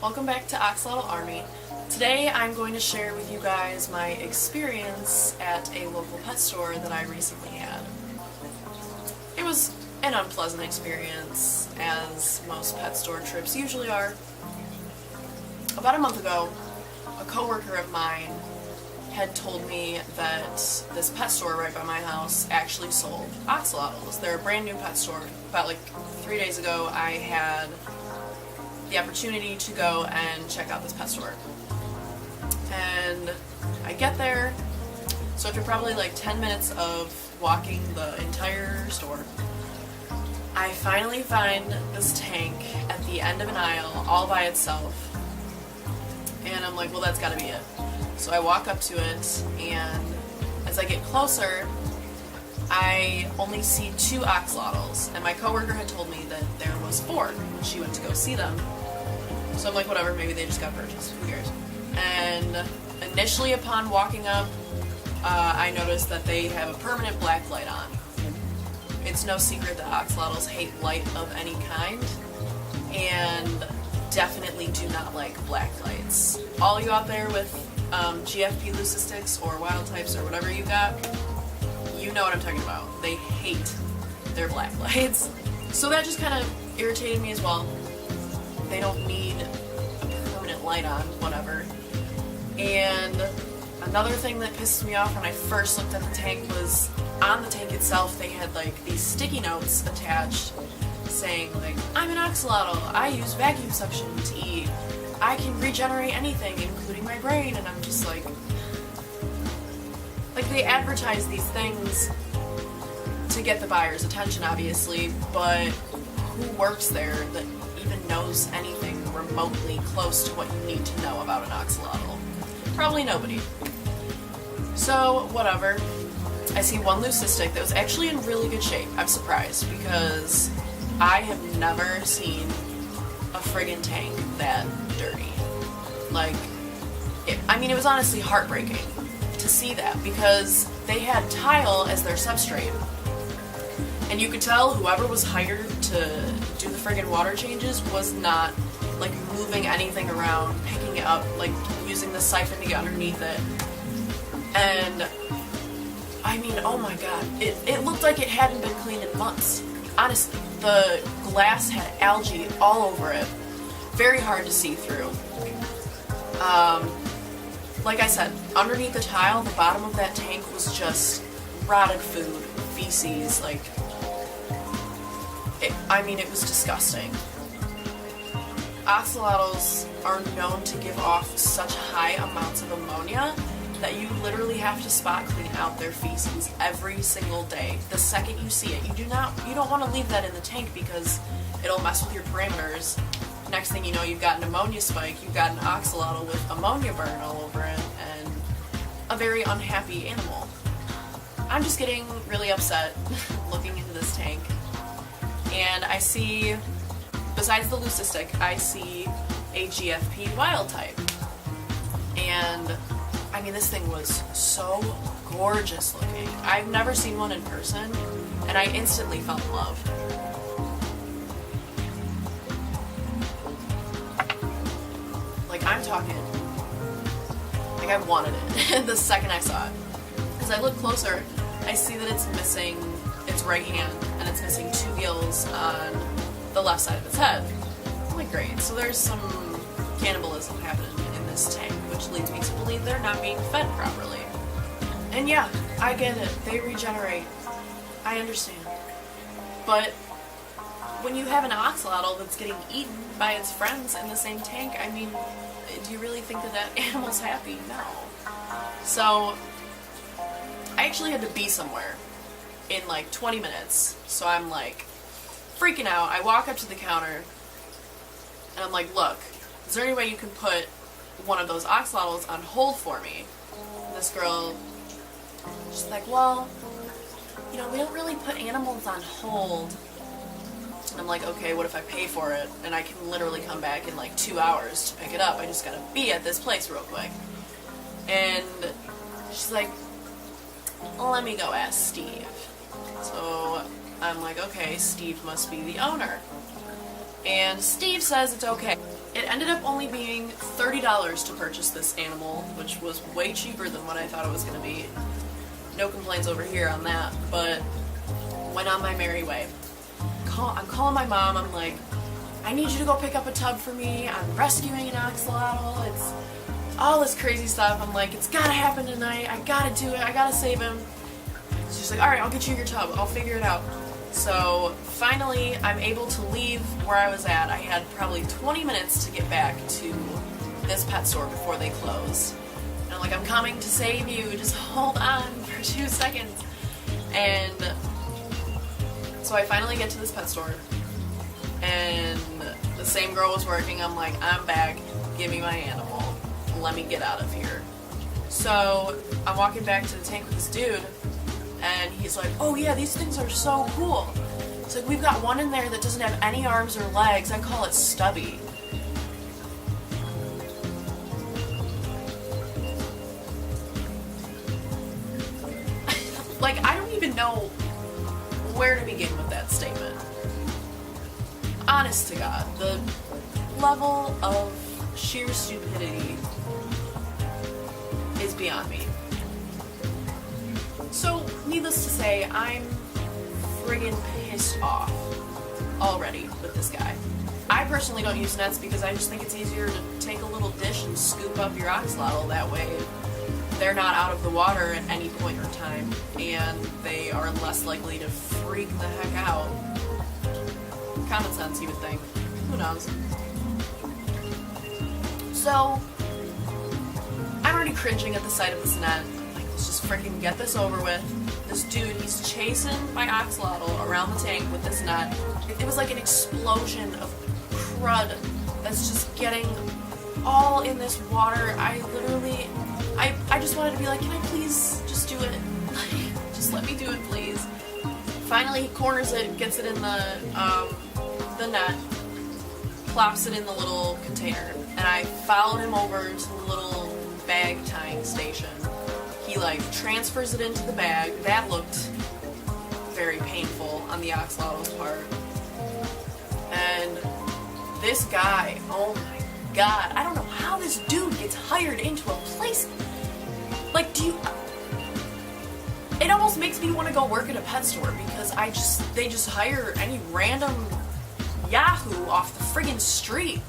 Welcome back to Axolotl Army. Today I'm going to share with you guys my experience at a local pet store that I recently had. It was an unpleasant experience, as most pet store trips usually are. About a month ago, a coworker of mine had told me that this pet store right by my house actually sold axolotls. They're a brand new pet store. About 3 days ago I had the opportunity to go and check out this pet store. And I get there, so after probably 10 minutes of walking the entire store, I finally find this tank at the end of an aisle all by itself. And I'm like, well, that's gotta be it. So I walk up to it, and as I get closer, I only see 2 axolotls, and my coworker had told me that there was 4 when she went to go see them. So I'm like, whatever, maybe they just got purchased, who cares? And initially upon walking up, I noticed that they have a permanent black light on. It's no secret that axolotls hate light of any kind, and definitely do not like black lights. All you out there with GFP leucisticks or wild types or whatever you got, you know what I'm talking about. They hate their black lights. So that just kind of irritated me as well. They don't need a permanent light on, whatever. And another thing that pissed me off when I first looked at the tank was on the tank itself they had these sticky notes attached saying I'm an axolotl, I use vacuum suction to eat, I can regenerate anything including my brain, and I'm just like they advertise these things to get the buyer's attention, obviously, but who works there that even knows anything remotely close to what you need to know about an axolotl? Probably nobody. So, whatever. I see one leucistic that was actually in really good shape. I'm surprised, because I have never seen a friggin' tank that dirty. It was honestly heartbreaking to see that, because they had tile as their substrate. And you could tell whoever was hired to do the friggin' water changes was not, moving anything around, picking it up, using the siphon to get underneath it. And, oh my god, it looked like it hadn't been cleaned in months. Honestly, the glass had algae all over it. Very hard to see through. Like I said, underneath the tile, the bottom of that tank was just rotted food, feces, it was disgusting. Axolotls are known to give off such high amounts of ammonia that you literally have to spot clean out their feces every single day. The second you see it, you don't want to leave that in the tank because it'll mess with your parameters. Next thing you know, you've got an ammonia spike, you've got an axolotl with ammonia burn all over it, and a very unhappy animal. I'm just getting really upset looking into this tank. And I see, besides the leucistic, I see a GFP wild type. And, this thing was so gorgeous looking. I've never seen one in person, and I instantly fell in love. I'm talking, I wanted it the second I saw it. As I look closer, I see that it's missing its right hand, and it's missing 2 gills on the left side of its head. I'm like, great, so there's some cannibalism happening in this tank, which leads me to believe they're not being fed properly. And yeah, I get it, they regenerate. I understand. But when you have an axolotl that's getting eaten by its friends in the same tank, do you really think that animal's happy? No. So, I actually had to be somewhere in 20 minutes, so I'm freaking out. I walk up to the counter, and I'm like, look, is there any way you can put one of those axolotls on hold for me? And this girl, she's like, well, we don't really put animals on hold. And I'm like, okay, what if I pay for it? And I can literally come back in 2 hours to pick it up. I just gotta be at this place real quick. And she's like, well, let me go ask Steve. So I'm like, okay, Steve must be the owner. and Steve says it's okay. It ended up only being $30 to purchase this animal, which was way cheaper than what I thought it was going to be. No complaints over here on that, but went on my merry way. I'm calling my mom, I'm like, I need you to go pick up a tub for me, I'm rescuing an axolotl, it's all this crazy stuff. I'm like, it's gotta happen tonight, I gotta do it, I gotta save him. She's like, alright, I'll get you your tub, I'll figure it out. So finally, I'm able to leave where I was at. I had probably 20 minutes to get back to this pet store before they close. And I'm like, I'm coming to save you, just hold on for 2 seconds. And so I finally get to this pet store, and the same girl was working. I'm like, I'm back, give me my animal, let me get out of here. So I'm walking back to the tank with this dude, and he's like, oh yeah, these things are so cool. It's like, we've got one in there that doesn't have any arms or legs, I call it Stubby. Like, I don't even know where to begin with that statement. Honest to God, the level of sheer stupidity is beyond me. So, needless to say, I'm friggin' pissed off already with this guy. I personally don't use nets because I just think it's easier to take a little dish and scoop up your axolotl. That way they're not out of the water at any point in time, and they are less likely to freak the heck out. Common sense, you would think. Who knows? So, I'm already cringing at the sight of this net. Like, let's just freaking get this over with. This dude, he's chasing my axolotl around the tank with this net. It was like an explosion of crud that's just getting all in this water. I just wanted to be like, can I please just do it? Like, just let me do it, please. Finally, he corners it, gets it in the net, plops it in the little container, and I followed him over to the little bag tying station. He like transfers it into the bag. That looked very painful on the axolotl's part. And this guy, oh my god, I don't know how this dude gets hired into a place. Like, it almost makes me want to go work at a pet store because they just hire any random yahoo off the friggin' street.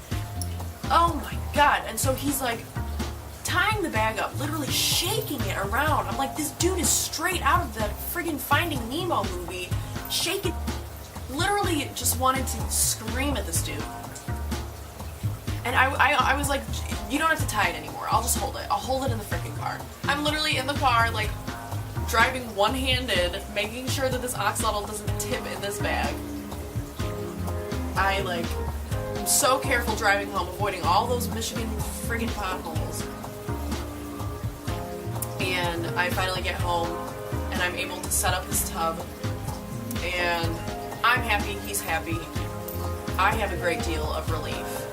Oh my god. And so he's like tying the bag up, literally shaking it around. I'm like, this dude is straight out of the friggin' Finding Nemo movie. Shaking. Literally just wanted to scream at this dude. And I was like, you don't have to tie it anymore. I'll just hold it. I'll hold it in the freaking car. I'm literally in the car, like, driving one-handed, making sure that this axolotl doesn't tip in this bag. I'm so careful driving home, avoiding all those Michigan friggin' potholes. And I finally get home, and I'm able to set up his tub, and I'm happy, he's happy. I have a great deal of relief.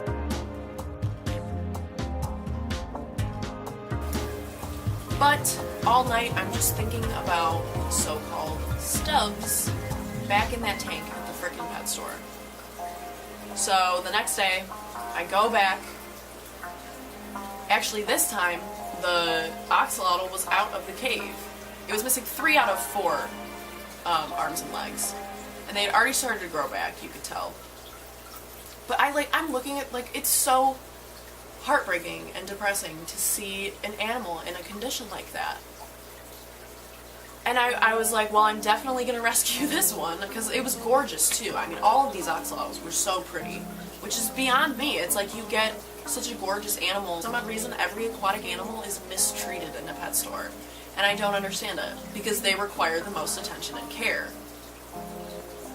But all night I'm just thinking about so-called stubs back in that tank at the frickin' pet store. So the next day, I go back. Actually, this time, the axolotl was out of the cave. It was missing 3 out of 4 arms and legs. And they had already started to grow back, you could tell. But I'm looking at, it's so heartbreaking and depressing to see an animal in a condition like that. And I was like, well, I'm definitely going to rescue this one, because it was gorgeous too. I mean, all of these axolotls were so pretty, which is beyond me. It's like you get such a gorgeous animal. For some odd reason, every aquatic animal is mistreated in a pet store. And I don't understand it, because they require the most attention and care.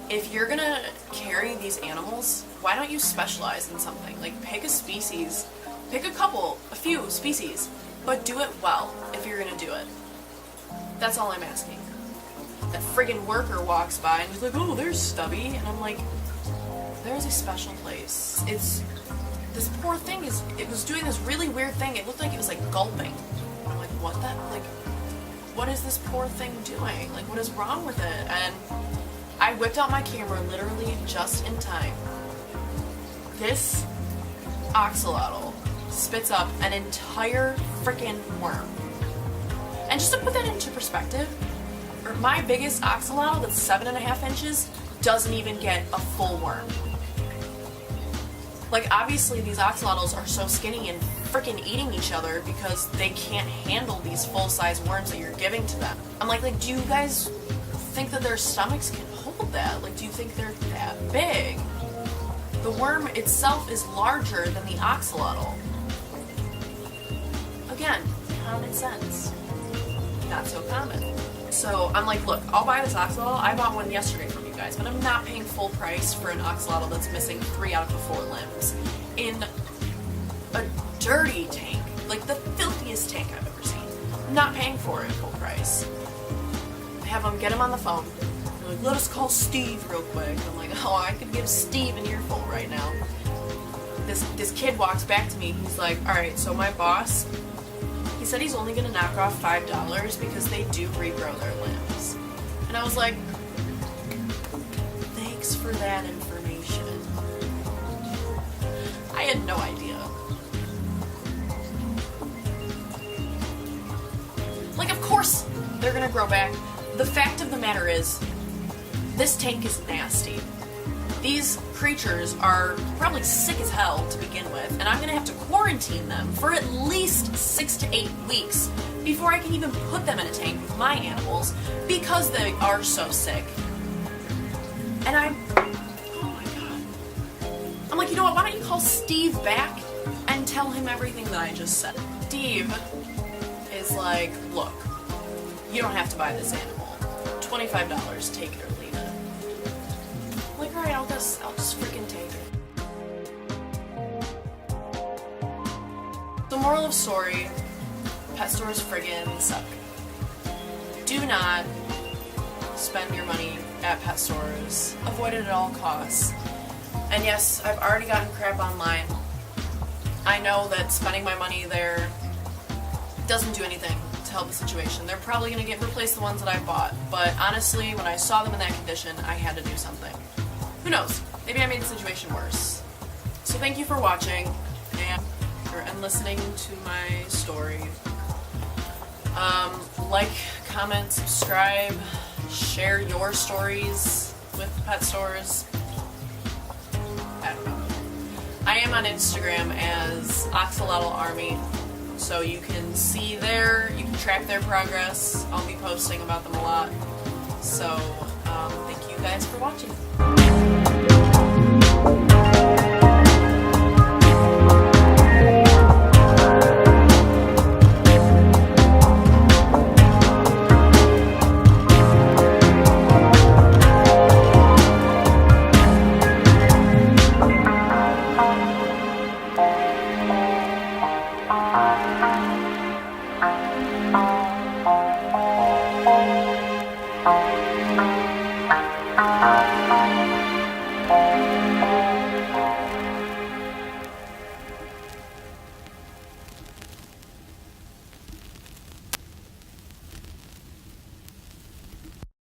If you're gonna carry these animals, why don't you specialize in something? Like, pick a species, pick a few species, but do it well if you're gonna do it. That's all I'm asking. That friggin' worker walks by and he's like, oh, there's Stubby, and I'm like, there's a special place. This poor thing it was doing this really weird thing. It looked like it was like gulping. And I'm like, what is this poor thing doing? Like, what is wrong with it? And I whipped out my camera literally just in time this axolotl spits up an entire freaking worm. And just to put that into perspective, my biggest axolotl that's 7.5 inches doesn't even get a full worm. Like, obviously these axolotls are so skinny and freaking eating each other because they can't handle these full-size worms that you're giving to them. I'm like, do you guys think that their stomachs can hold that? Like, do you think they're that big? The worm itself is larger than the axolotl. Again, common sense. Not so common. So I'm like, look, I'll buy this axolotl. I bought one yesterday from you guys, but I'm not paying full price for an axolotl that's missing 3 out of the 4 limbs in a dirty tank, like the filthiest tank I've ever seen. I'm not paying for it full price. I have them get him on the phone. They're like, let us call Steve real quick. I'm like, oh, I could give Steve an earful right now. This kid walks back to me. He's like, all right, so my boss, he said he's only going to knock off $5 because they do regrow their limbs. And I was like, thanks for that information. I had no idea. Like, of course they're going to grow back. The fact of the matter is, this tank is nasty. These creatures are probably sick as hell to begin with, and I'm going to have to quarantine them for at least 6 to 8 weeks before I can even put them in a tank with my animals because they are so sick. And oh my god. I'm like, you know what, why don't you call Steve back and tell him everything that I just said. Steve is like, look, you don't have to buy this animal. $25, take it or leave it. I'm like, alright, I'll just freaking take it. The moral of story, pet stores friggin' suck. Do not spend your money at pet stores. Avoid it at all costs. And yes, I've already gotten crap online. I know that spending my money there doesn't do anything to help the situation. They're probably going to replace the ones that I bought, but honestly, when I saw them in that condition, I had to do something. Who knows? Maybe I made the situation worse. So thank you for watching and listening to my story. Like, comment, subscribe, share your stories with pet stores. I don't know. I am on Instagram as Axolotl Army, so you can see there, you can track their progress. I'll be posting about them a lot. So, thank you guys for watching.